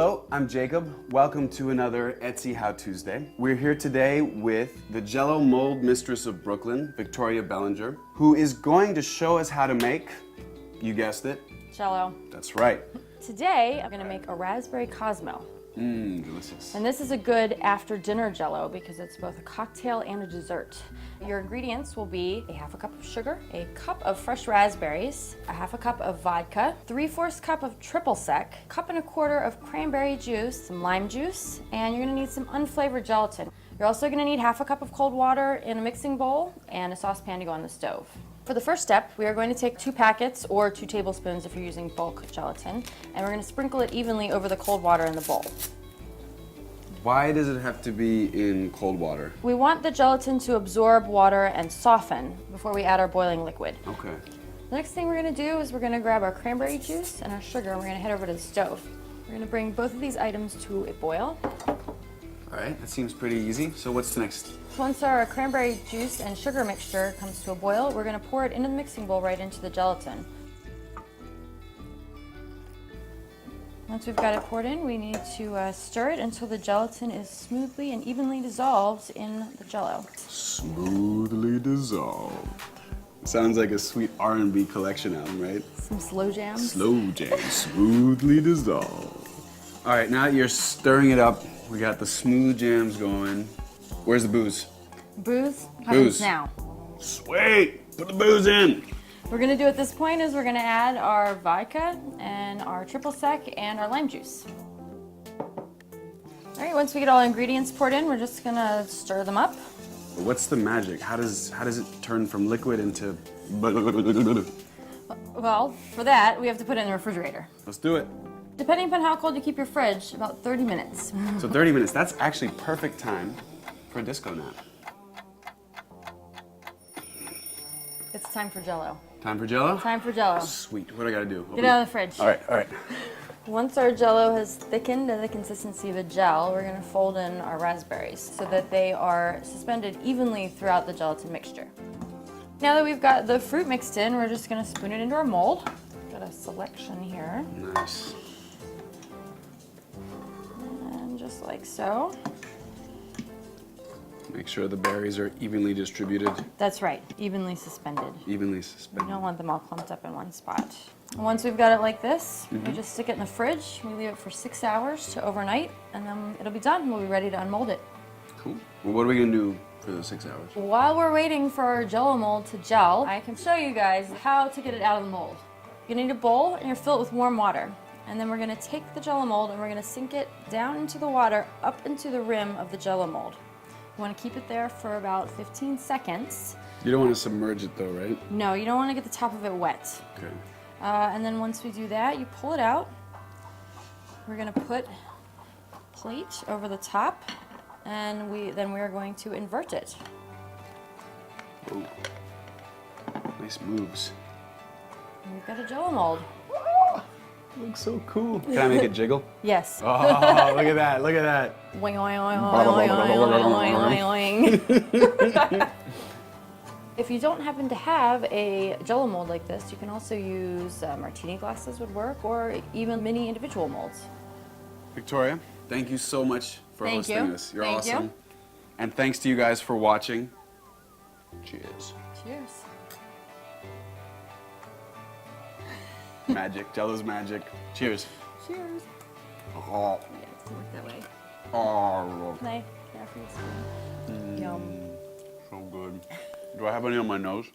Hello, I'm Jacob. Welcome to another Etsy How Tuesday. We're here today with the Jello mold mistress of Brooklyn, Victoria Bellinger, who is going to show us how to make, you guessed it, Jello. That's right. Today, I'm gonna make a raspberry Cosmo. Delicious. And this is a good after dinner Jello because it's both a cocktail and a dessert. Your ingredients will be a half a cup of sugar, a cup of fresh raspberries, a half a cup of vodka, 3/4 cup of triple sec, a cup and a quarter of cranberry juice, some lime juice, and you're gonna need some unflavored gelatin. You're also gonna need half a cup of cold water in a mixing bowl and a saucepan to go on the stove. For the first step, we are going to take 2 packets or 2 tablespoons if you're using bulk gelatin, and we're going to sprinkle it evenly over the cold water in the bowl. Why does it have to be in cold water? We want the gelatin to absorb water and soften before we add our boiling liquid. Okay. The next thing we're going to do is we're going to grab our cranberry juice and our sugar, and we're going to head over to the stove. We're going to bring both of these items to a boil. All right, that seems pretty easy. So what's next? Once our cranberry juice and sugar mixture comes to a boil, we're going to pour it into the mixing bowl right into the gelatin. Once we've got it poured in, we need to stir it until the gelatin is smoothly and evenly dissolved in the Jello. Smoothly dissolved. Sounds like a sweet R&B collection album, right? Some slow jams. Slow jam, smoothly dissolved. All right, now that you're stirring it up, we got the smooth jams going. Where's the booze? Booze happens now. Sweet, put the booze in. We're gonna do at this point is we're gonna add our vodka and our triple sec and our lime juice. All right, once we get all the ingredients poured in, we're just gonna stir them up. What's the magic? How does it turn from liquid into? Well, for that, we have to put it in the refrigerator. Let's do it. Depending upon how cold you keep your fridge, about 30 minutes. So 30 minutes, that's actually perfect time for a disco nap. It's time for Jello. Time for Jello? Time for Jello. Sweet, what do I gotta do? Get out of the fridge. All right. Once our Jello has thickened to the consistency of a gel, we're gonna fold in our raspberries so that they are suspended evenly throughout the gelatin mixture. Now that we've got the fruit mixed in, we're just gonna spoon it into our mold. Got a selection here. Nice. And just like so. Make sure the berries are evenly distributed. That's right, evenly suspended. Evenly We suspended. don't want them all clumped up in one spot. And once we've got it like this, we just stick it in the fridge. We leave it for 6 hours to overnight, and then it'll be done. We'll be ready to unmold it. Cool. Well, what are we gonna do for those 6 hours? While we're waiting for our Jello mold to gel, I can show you guys how to get it out of the mold. You need a bowl, and you're filled with warm water. And then we're gonna take the Jello mold, and we're gonna sink it down into the water, up into the rim of the Jello mold. You wanna keep it there for about 15 seconds. You don't want to submerge it though, right? No, you don't wanna get the top of it wet. Okay. And then once we do that, you pull it out. We're gonna put a plate over the top, and we are going to invert it. Oh. Nice moves. And we've got a Jello mold. Looks so cool. Can I make it jiggle? Yes. Oh, look at that, look at that. Oing, oing, oing, oing, oing, oing, oing, oing. If you don't happen to have a Jello mold like this, you can also use martini glasses would work, or even mini individual molds. Victoria, thank you so much for Thank hosting you. us. You're Thank awesome. you. And thanks to you guys for watching. Cheers. Cheers. Magic, Jello's magic. Cheers. Cheers. Oh. Yeah, it doesn't work that way. Oh. Nice. Yeah, for your spoon. Yum. So good. Do I have any on my nose?